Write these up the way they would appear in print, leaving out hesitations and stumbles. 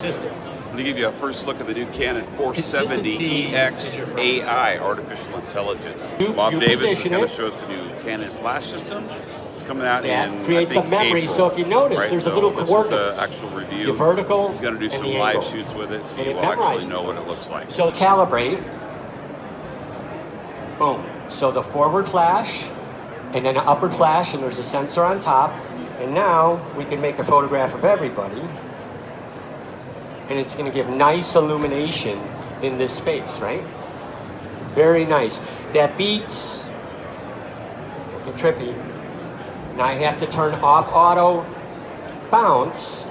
consistent. Let me give you a first look at the new Canon 470EX-AI artificial intelligence. Bob Davis is going to show us the new Canon flash system. It's coming out in creates a memory. April, So if you notice, right? there's a little coordinates. The actual review. The vertical. He's going to do some live shoots with it, so you will actually know what it looks like. So calibrate. Boom. So the forward flash, and then an upward flash, and there's a sensor on top. And now we can make a photograph of everybody. And it's going to give nice illumination in this space, right? Very nice. That beats, get trippy. Now I have to turn off auto bounce.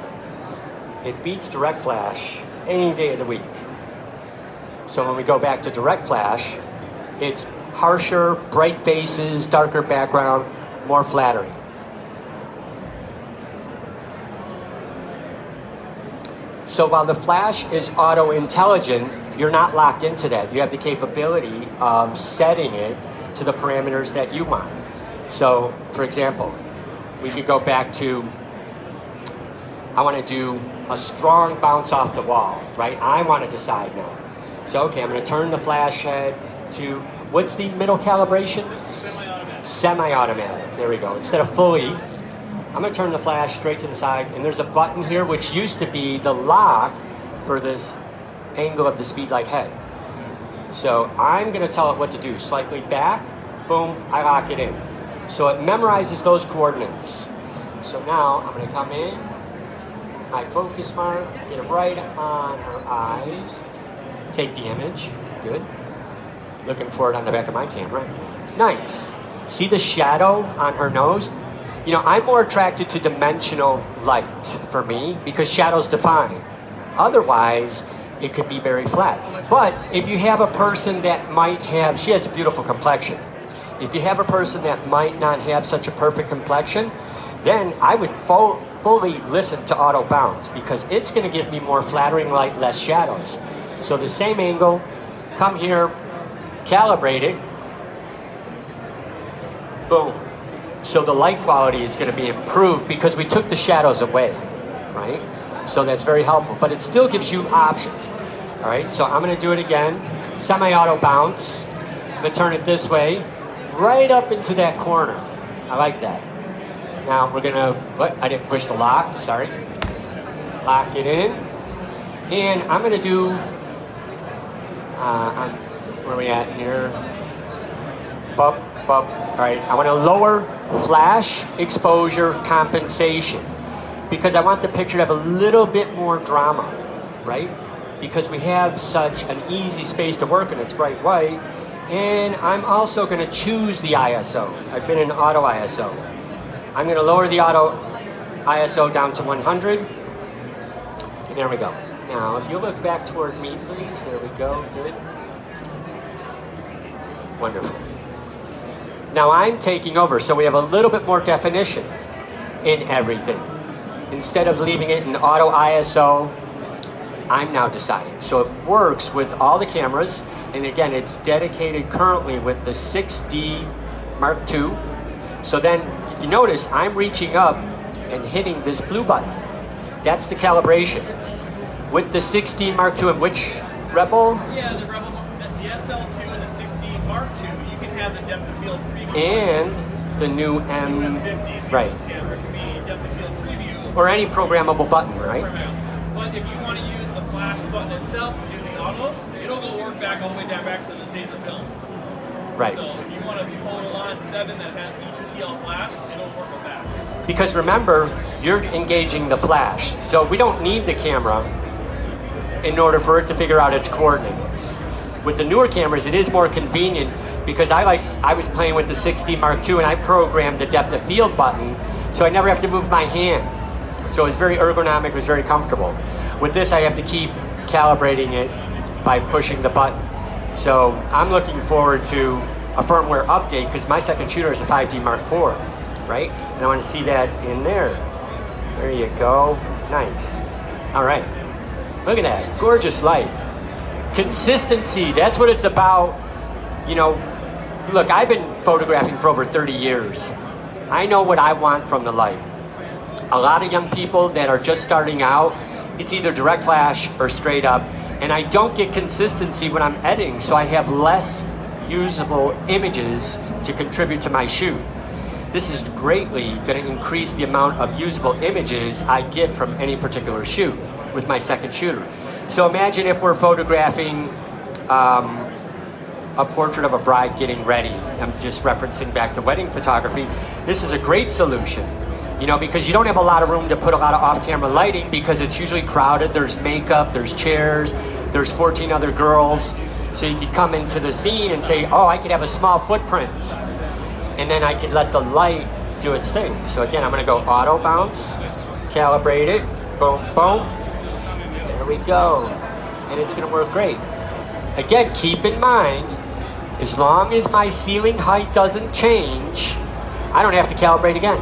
It beats direct flash any day of the week. So when we go back to direct flash, it's harsher, bright faces, darker background, more flattering. So while the flash is auto-intelligent, you're not locked into that. You have the capability of setting it to the parameters that you want. So, for example, we could go back to, I want to do a strong bounce off the wall, right? I want to decide now. So, okay, I'm going to turn the flash head to, what's the middle calibration? Semi-automatic. Semi-automatic, there we go. Instead of fully, I'm going to turn the flash straight to the side, and there's a button here which used to be the lock for this angle of the Speedlite head. So I'm going to tell it what to do. Slightly back, boom, I lock it in. So it memorizes those coordinates. So now I'm going to come in, my focus mark, get it right on her eyes, take the image, good. Looking for it on the back of my camera. Nice. See the shadow on her nose? You know, I'm more attracted to dimensional light for me because shadows define. Otherwise, it could be very flat. But if you have a person that might have, she has a beautiful complexion. If you have a person that might not have such a perfect complexion, then I would fully listen to auto bounce because it's going to give me more flattering light, less shadows. So the same angle, come here, calibrate it, boom. So the light quality is going to be improved because we took the shadows away, right? So that's very helpful, but it still gives you options, all right? So I'm going to do it again, semi-auto bounce. I'm going to turn it this way, right up into that corner. I like that. Now we're going to, what? I didn't push the lock, sorry. Lock it in. And I'm going to do, where are we at here? Bump, bump. All right, I want to lower flash exposure compensation because I want the picture to have a little bit more drama, right? Because we have such an easy space to work in, it's bright white. And I'm also going to choose the ISO. I've been in auto ISO. I'm going to lower the auto ISO down to 100. And there we go. Now, if you look back toward me, please. There we go. Good. Wonderful. Now I'm taking over, so we have a little bit more definition in everything. Instead of leaving it in auto ISO, I'm now deciding. So it works with all the cameras, and again, it's dedicated currently with the 6D Mark II. So then, if you notice, I'm reaching up and hitting this blue button. That's the calibration. With the 6D Mark II, and which Rebel? Yeah, the Rebel, the SL2 and the 6D Mark II, you can have the depth of field preview. And the new M50. Right. Camera can be depth of field preview. Or any programmable button, right? But if you want to use the flash button itself and do the auto, it'll go work back all the way down back to the days of film. Right. So if you want to hold a line 7 that has ETTL flash, it'll work with that. Because remember, you're engaging the flash, so we don't need the camera in order for it to figure out its coordinates. With the newer cameras, it is more convenient because I was playing with the 6D Mark II and I programmed the depth of field button, so I never have to move my hand. So it's very ergonomic, it was very comfortable. With this, I have to keep calibrating it by pushing the button. So I'm looking forward to a firmware update because my second shooter is a 5D Mark IV, right? And I want to see that in there. There you go, nice. All right, look at that, gorgeous light. Consistency, that's what it's about. You know, look, I've been photographing for over 30 years. I know what I want from the light. A lot of young people that are just starting out it's either direct flash or straight up, and I don't get consistency when I'm editing, so I have less usable images to contribute to my shoot. This is greatly going to increase the amount of usable images I get from any particular shoot with my second shooter. So imagine if we're photographing a portrait of a bride getting ready. I'm just referencing back to wedding photography. This is a great solution, you know, because you don't have a lot of room to put a lot of off-camera lighting because it's usually crowded. There's makeup, there's chairs, there's 14 other girls. So you could come into the scene and say, oh, I could have a small footprint. And then I could let the light do its thing. So again, I'm gonna go auto bounce, calibrate it, boom, boom. There we go. And it's gonna work great. Again, keep in mind, as long as my ceiling height doesn't change, I don't have to calibrate again.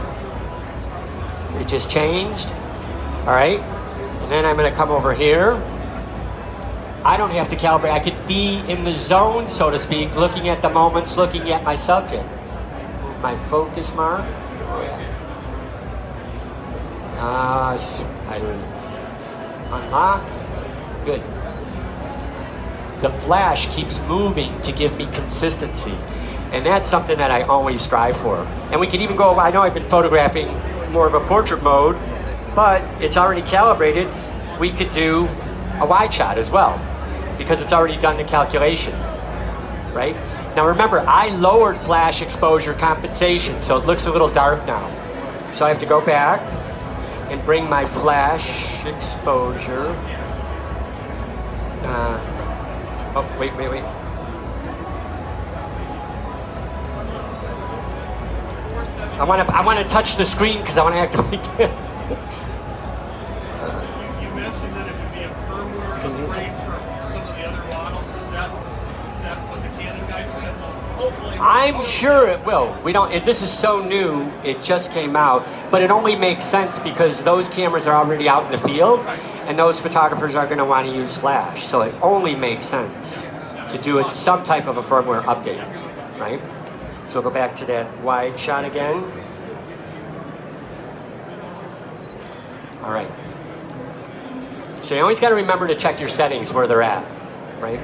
It just changed, all right? And then I'm gonna come over here. I don't have to calibrate. I could be in the zone, so to speak, looking at the moments, looking at my subject. Move my focus mark. I unlock. Good. The flash keeps moving to give me consistency. And that's something that I always strive for. And we can even go, I know I've been photographing more of a portrait mode, but it's already calibrated. We could do a wide shot as well, because it's already done the calculation, right? Now remember, I lowered flash exposure compensation, so it looks a little dark now. So I have to go back and bring my flash exposure. Oh, wait. I want to touch the screen because I want to activate it. You mentioned that it would be a firmware upgrade for some of the other models. Is that what the Canon guy said? Hopefully. I'm sure it will. This is so new, it just came out, but it only makes sense because those cameras are already out in the field, and those photographers are going to want to use flash. So it only makes sense to do it some type of a firmware update, right? So we'll go back to that wide shot again. All right. So you always got to remember to check your settings where they're at, right?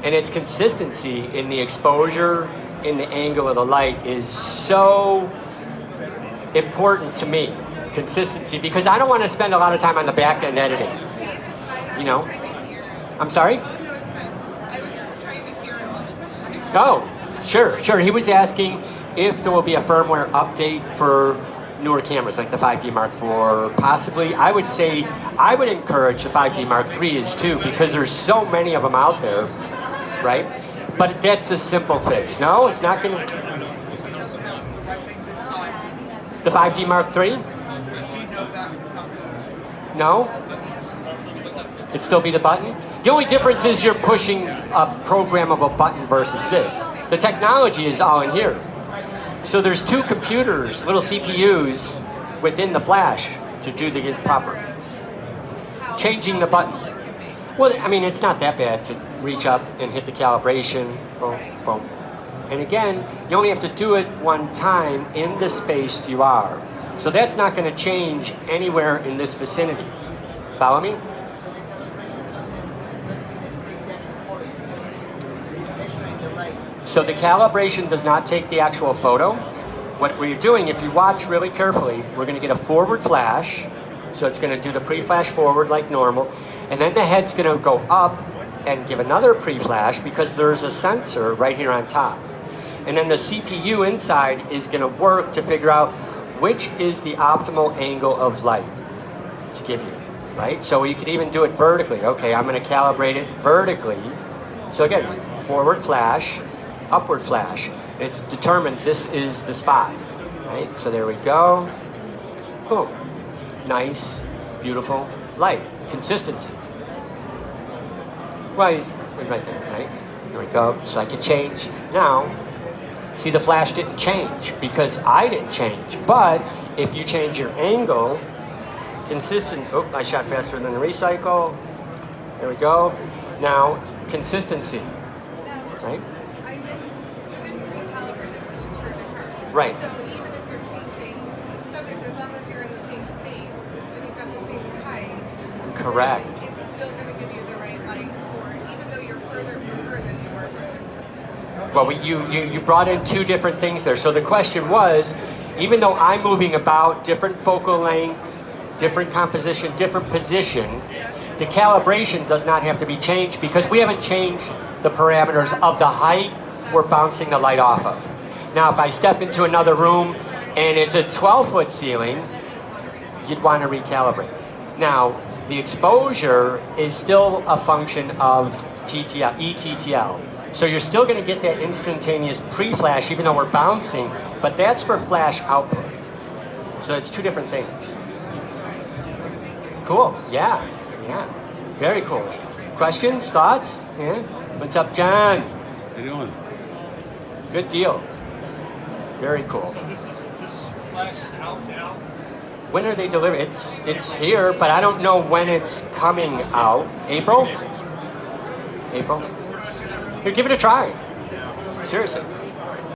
And its consistency in the exposure, in the angle of the light is so important to me. Consistency, because I don't want to spend a lot of time on the back end editing. You know? I'm sorry? Oh, sure. He was asking if there will be a firmware update for newer cameras like the 5D Mark IV, possibly. I would say, I would encourage the 5D Mark IIIs too, because there's so many of them out there, right? But that's a simple fix. No, it's not going to... The 5D Mark III? No? It'd still be the button? The only difference is you're pushing a programmable button versus this. The technology is all in here. So there's two computers, little CPUs, within the flash to do the proper. Changing the button. Well, I mean, it's not that bad to reach up and hit the calibration, boom, boom. And again, you only have to do it one time in the space you are. So that's not going to change anywhere in this vicinity. Follow me? So the calibration does not take the actual photo. What we're doing, if you watch really carefully, we're going to get a forward flash. So it's going to do the pre-flash forward like normal. And then the head's going to go up and give another pre-flash because there's a sensor right here on top. And then the CPU inside is going to work to figure out which is the optimal angle of light to give you, right? So you could even do it vertically. Okay, I'm going to calibrate it vertically. So again, forward flash, upward flash. It's determined this is the spot, right? So there we go. Boom. Nice, beautiful light. Consistency. Well, he's right there, right? There we go. So I can change. Now, see, the flash didn't change because I didn't change. But if you change your angle, consistent. Oh, I shot faster than the recycle. There we go. Now, consistency, right? I missed, you didn't recalibrate it when you turned the curve. Right. So even if you're changing subject, as long as you're in the same space and you've got the same height, Correct. It's still going to give you the right light for, even though you're further from her than you were from her. Well, you brought in two different things there. So the question was, even though I'm moving about, different focal length, different composition, different position, the calibration does not have to be changed because we haven't changed the parameters of the height we're bouncing the light off of. Now, if I step into another room and it's a 12-foot ceiling, you'd want to recalibrate. Now, the exposure is still a function of TTL, ETTL. So you're still going to get that instantaneous pre-flash, even though we're bouncing, but that's for flash output. So it's two different things. Cool, yeah, very cool. Questions, thoughts? Yeah. What's up, John? How you doing? Good deal. Very cool. So this flash is out now. When are they delivered? It's here, but I don't know when it's coming out. April? April? Here, give it a try. Seriously.